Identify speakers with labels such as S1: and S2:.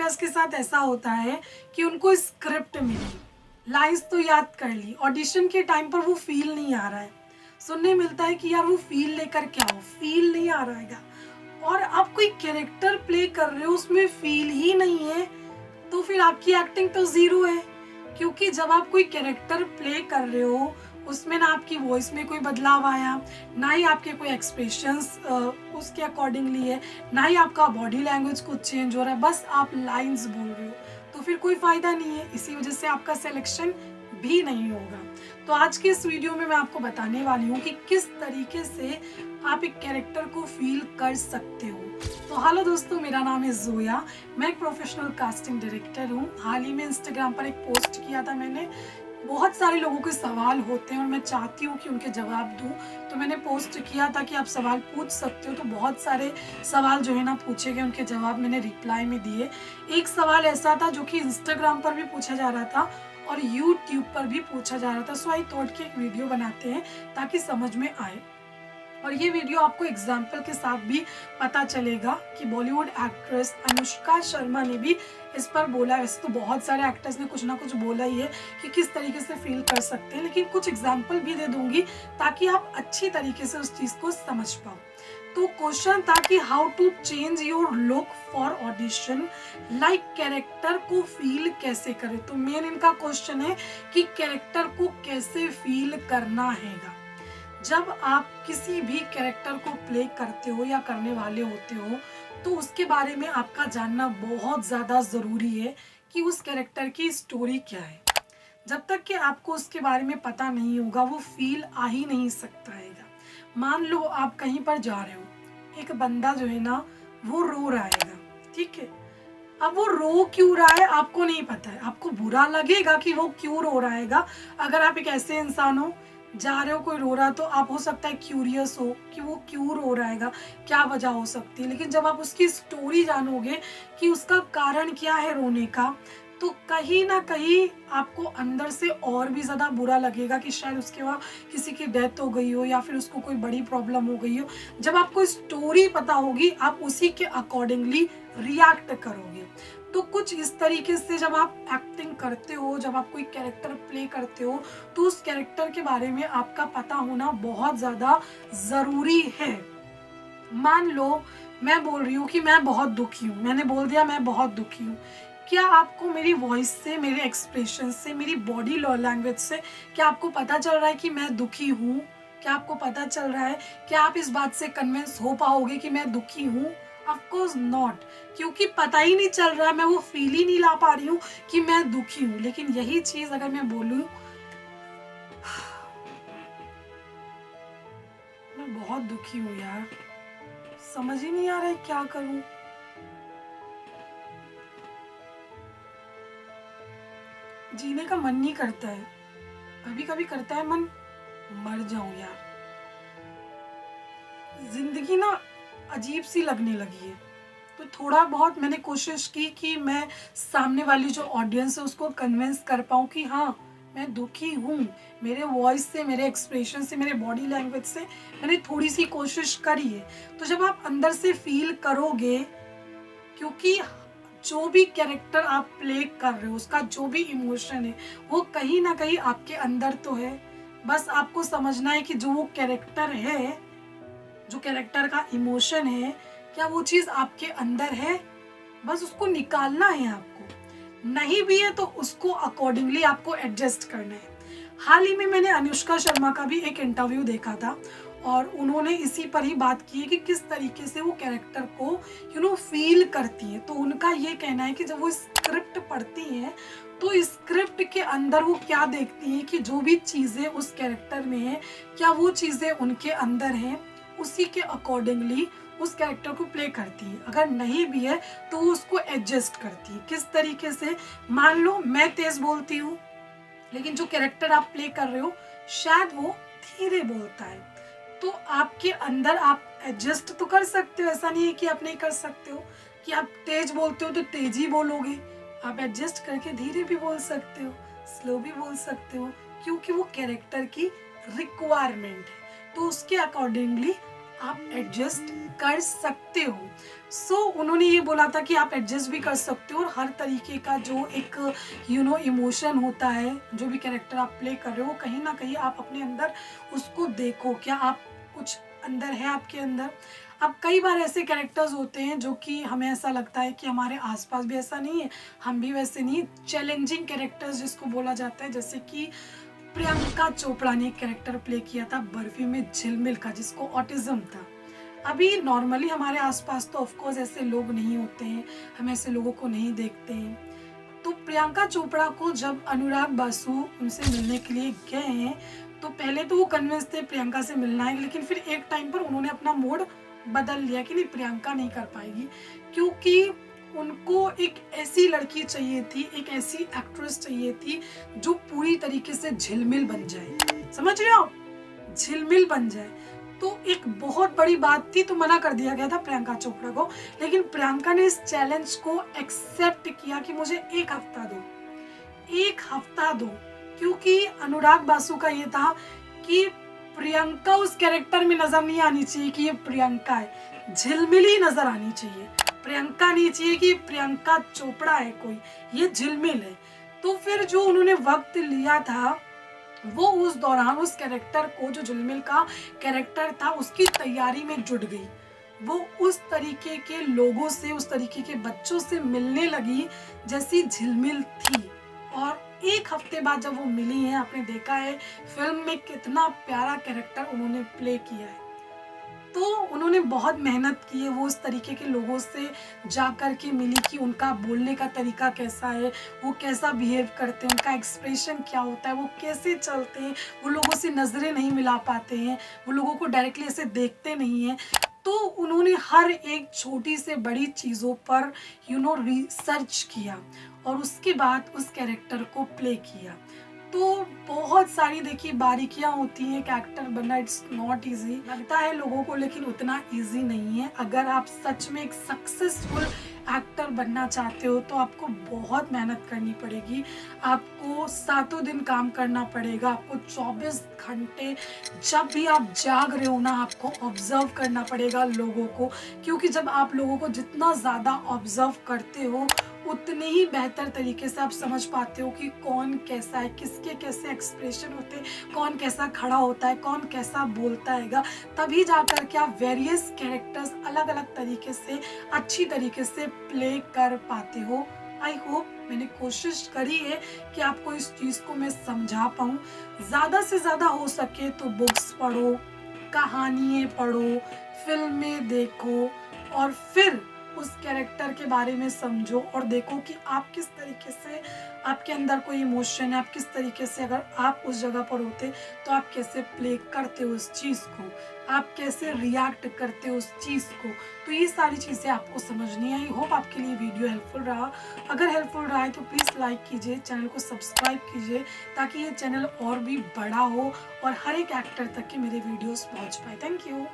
S1: Actors के साथ ऐसा होता है कि उनको स्क्रिप्ट मिली, लाइंस तो याद कर ली, ऑडिशन के टाइम पर वो फील नहीं आ रहा है, सुनने मिलता है कि यार वो फील लेकर क्या हो, फील नहीं आ रहा है, और आप कोई कैरेक्टर प्ले कर रहे हो उसमें फील ही नहीं है, तो फिर आपकी एक्टिंग तो जीरो है। क्योंकि जब आप कोई कैरेक्टर प्ले कर रहे हो उसमें ना आपकी वॉइस में कोई बदलाव आया, ना ही आपके कोई एक्सप्रेशंस उसके अकॉर्डिंगली है, ना ही आपका बॉडी लैंग्वेज कुछ चेंज हो रहा है, बस आप लाइंस बोल रहे हो, तो फिर कोई फायदा नहीं है। इसी वजह से आपका सिलेक्शन भी नहीं होगा। तो आज के इस वीडियो में मैं आपको बताने वाली हूँ कि किस तरीके से आप एक कैरेक्टर को फील कर सकते हो। तो हेलो दोस्तों, मेरा नाम है जोया, मैं एक प्रोफेशनल कास्टिंग डायरेक्टर हूँ। हाल ही में इंस्टाग्राम पर एक पोस्ट किया था मैंने, बहुत सारे लोगों के सवाल होते हैं और मैं चाहती हूँ कि उनके जवाब दूँ, तो मैंने पोस्ट किया था कि आप सवाल पूछ सकते हो। तो बहुत सारे सवाल जो है ना पूछे गए, उनके जवाब मैंने रिप्लाई में दिए। एक सवाल ऐसा था जो कि इंस्टाग्राम पर भी पूछा जा रहा था और यूट्यूब पर भी पूछा जा रहा था। सो आई थॉट कि एक वीडियो बनाते हैं ताकि समझ में आए, और ये वीडियो आपको एग्जाम्पल के साथ भी पता चलेगा कि बॉलीवुड एक्ट्रेस अनुष्का शर्मा ने भी इस पर बोला। वैसे तो बहुत सारे एक्टर्स ने कुछ ना कुछ बोला ही है कि किस तरीके से फील कर सकते हैं, लेकिन कुछ एग्जाम्पल भी दे दूंगी ताकि आप अच्छी तरीके से उस चीज को समझ पाओ। तो क्वेश्चन था कि how to change your look for audition, like character को फील कैसे करें। तो मेन इनका क्वेश्चन है कि कैरेक्टर को कैसे फील करना हैगा। जब आप किसी भी कैरेक्टर को प्ले करते हो या करने वाले होते हो तो उसके बारे में आपका जानना बहुत ज़्यादा ज़रूरी है कि उस कैरेक्टर की स्टोरी क्या है। जब तक कि आपको उसके बारे में पता नहीं होगा वो फील आ ही नहीं सकता है। मान लो आप कहीं पर जा रहे हो, एक बंदा जो है ना वो रो रहा है, ठीक है। अब वो रो क्यों रहा है आपको नहीं पता है, आपको बुरा लगेगा कि वो क्यों रो रहा है। अगर आप एक ऐसे इंसान हो, जा रहे हो कोई रो रहा, तो आप हो सकता है क्यूरियस हो कि वो क्यों रो रहा है, क्या वजह हो सकती है। लेकिन जब आप उसकी स्टोरी जानोगे कि उसका कारण क्या है रोने का, तो कहीं ना कहीं आपको अंदर से और भी ज़्यादा बुरा लगेगा कि शायद उसके वहाँ किसी की डेथ हो गई हो या फिर उसको कोई बड़ी प्रॉब्लम हो गई हो। जब आपको स्टोरी पता होगी आप उसी के अकॉर्डिंगली रिएक्ट करोगे। तो कुछ इस तरीके से जब आप एक्टिंग करते हो, जब आप कोई कैरेक्टर प्ले करते हो, तो उस कैरेक्टर के बारे में आपका पता होना बहुत ज़्यादा ज़रूरी है। मान लो मैं बोल रही हूँ कि मैं बहुत दुखी हूँ, मैंने बोल दिया मैं बहुत दुखी हूँ, क्या आपको मेरी वॉइस से, मेरे एक्सप्रेशन से, मेरी बॉडी लैंग्वेज से क्या आपको पता चल रहा है कि मैं दुखी हूँ? क्या आपको पता चल रहा है? क्या आप इस बात से कन्विंस हो पाओगे कि मैं दुखी हूँ? ऑफ कोर्स नॉट, क्योंकि पता ही नहीं चल रहा है, मैं वो फील ही नहीं ला पा रही हूँ कि मैं दुखी हूँ। लेकिन यही चीज अगर मैं बोलूँ मैं बहुत दुखी हूँ यार, समझ ही नहीं आ रहा है क्या करूँ, जीने का मन नहीं करता है, कभी कभी करता है मन मर जाऊं यार, जिंदगी ना अजीब सी लगने लगी है। तो थोड़ा बहुत मैंने कोशिश की कि मैं सामने वाली जो ऑडियंस है उसको कन्विंस कर पाऊँ कि हाँ मैं दुखी हूँ। मेरे वॉइस से, मेरे एक्सप्रेशन से, मेरे बॉडी लैंग्वेज से मैंने थोड़ी सी कोशिश करी है। तो जब आप अंदर से फील करोगे, क्योंकि जो भी कैरेक्टर आप प्ले कर रहे हो उसका जो भी इमोशन है वो कहीं ना कहीं आपके अंदर तो है। बस आपको समझना है कि जो वो कैरेक्टर है, जो कैरेक्टर का इमोशन है, क्या वो चीज आपके अंदर है, बस उसको निकालना है आपको। नहीं भी है तो उसको अकॉर्डिंगली आपको एडजस्ट करना है। हाल ही में मैंने अनुष्का शर्मा का भी एक इंटरव्यू देखा था और उन्होंने इसी पर ही बात की है कि किस तरीके से वो कैरेक्टर को फील करती है। तो उनका ये कहना है कि जब वो स्क्रिप्ट पढ़ती हैं तो स्क्रिप्ट के अंदर वो क्या देखती हैं कि जो भी चीज़ें उस कैरेक्टर में है क्या वो चीज़ें उनके अंदर हैं, उसी के अकॉर्डिंगली उस कैरेक्टर को प्ले करती है। अगर नहीं भी है तो वो उसको एडजस्ट करती है। किस तरीके से, मान लो मैं तेज बोलती हूँ लेकिन जो कैरेक्टर आप प्ले कर रहे हो शायद वो धीरे बोलता है, तो आपके अंदर आप एडजस्ट तो कर सकते हो। ऐसा नहीं है कि आप नहीं कर सकते हो कि आप तेज बोलते हो तो तेज ही बोलोगे, आप एडजस्ट करके धीरे भी बोल सकते हो, स्लो भी बोल सकते हो, क्योंकि वो कैरेक्टर की रिक्वायरमेंट है। तो उसके अकॉर्डिंगली आप एडजस्ट कर सकते हो। सो उन्होंने ये बोला था कि आप एडजस्ट भी कर सकते हो और हर तरीके का जो एक इमोशन होता है, जो भी कैरेक्टर आप प्ले कर रहे हो, कहीं ना कहीं आप अपने अंदर उसको देखो, क्या आप कुछ अंदर है आपके अंदर। अब कई बार ऐसे कैरेक्टर्स होते हैं जो कि हमें ऐसा लगता है कि हमारे आसपास भी ऐसा नहीं है, हम भी वैसे नहीं, चैलेंजिंग कैरेक्टर्स जिसको बोला जाता है, जैसे कि प्रियंका चोपड़ा ने एक कैरेक्टर प्ले किया था बर्फी में झिलमिल का, जिसको ऑटिज्म था। अभी नॉर्मली हमारे आसपास तो ऑफ कोर्स ऐसे लोग नहीं होते हैं, हम ऐसे लोगों को नहीं देखते हैं। तो प्रियंका चोपड़ा को जब अनुराग बासु उनसे मिलने के लिए गए हैं, तो पहले तो वो कन्विंस थे प्रियंका से मिलना है, लेकिन फिर एक टाइम पर उन्होंने अपना मूड बदल लिया कि नहीं, प्रियंका नहीं कर पाएगी, क्योंकि उनको एक ऐसी लड़की चाहिए थी, एक ऐसी एक्ट्रेस चाहिए थी जो पूरी तरीके से झिलमिल बन जाए। समझ रहे हो आप, झिलमिल बन जाए। तो एक बहुत बड़ी बात थी, तो मना कर दिया गया था प्रियंका चोपड़ा को, लेकिन प्रियंका ने इस चैलेंज को एक्सेप्ट किया कि मुझे एक हफ्ता दो, एक हफ्ता दो, क्योंकि अनुराग बासु का ये था कि प्रियंका उस कैरेक्टर में नजर नहीं आनी चाहिए कि ये प्रियंका है, झिलमिल ही नजर आनी चाहिए। प्रियंका नहीं चाहिए कि प्रियंका चोपड़ा है कोई, ये झिलमिल है। तो फिर जो उन्होंने वक्त लिया था, वो उस दौरान उस कैरेक्टर को, जो झिलमिल का कैरेक्टर था, उसकी तैयारी में जुट गई। वो उस तरीके के लोगों से, उस तरीके के बच्चों से मिलने लगी जैसी झिलमिल थी। और एक हफ्ते बाद जब वो मिली है, आपने देखा है फिल्म में कितना प्यारा कैरेक्टर उन्होंने प्ले किया है। तो उन्होंने बहुत मेहनत की है, वो उस तरीके के लोगों से जा कर के मिली कि उनका बोलने का तरीका कैसा है, वो कैसा बिहेव करते हैं, उनका एक्सप्रेशन क्या होता है, वो कैसे चलते हैं, वो लोगों से नज़रें नहीं मिला पाते हैं, वो लोगों को डायरेक्टली ऐसे देखते नहीं हैं। तो उन्होंने हर एक छोटी से बड़ी चीज़ों पर रिसर्च किया और उसके बाद उस कैरेक्टर को प्ले किया। तो बहुत सारी देखिए बारीकियां होती हैं, एक एक्टर बनना इट्स नॉट इजी, लगता है लोगों को, लेकिन उतना इजी नहीं है। अगर आप सच में एक सक्सेसफुल एक्टर बनना चाहते हो तो आपको बहुत मेहनत करनी पड़ेगी, आपको सातों दिन काम करना पड़ेगा, आपको 24 घंटे जब भी आप जाग रहे हो ना, आपको ऑब्जर्व करना पड़ेगा लोगों को, क्योंकि जब आप लोगों को जितना ज़्यादा ऑब्जर्व करते हो उतने ही बेहतर तरीके से आप समझ पाते हो कि कौन कैसा है, किसके कैसे एक्सप्रेशन होते हैं, कौन कैसा खड़ा होता है, कौन कैसा बोलता हैगा। तभी जाकर के आप वेरियस कैरेक्टर्स अलग अलग तरीके से, अच्छी तरीके से प्ले कर पाते हो। आई होप मैंने कोशिश करी है कि आपको इस चीज़ को मैं समझा पाऊँ। ज़्यादा से ज़्यादा हो सके तो बुक्स पढ़ो, कहानियाँ पढ़ो, फिल्में देखो और फिर उस कैरेक्टर के बारे में समझो और देखो कि आप किस तरीके से, आपके अंदर कोई इमोशन है, आप किस तरीके से, अगर आप उस जगह पर होते तो आप कैसे प्ले करते हो उस चीज़ को, आप कैसे रिएक्ट करते हो उस चीज़ को। तो ये सारी चीज़ें आपको समझनी है। आई होप आपके लिए वीडियो हेल्पफुल रहा। अगर हेल्पफुल रहा है तो प्लीज़ लाइक कीजिए, चैनल को सब्सक्राइब कीजिए, ताकि ये चैनल और भी बड़ा हो और हर एक एक्टर तक के मेरे वीडियोस पहुंच पाए। Thank you.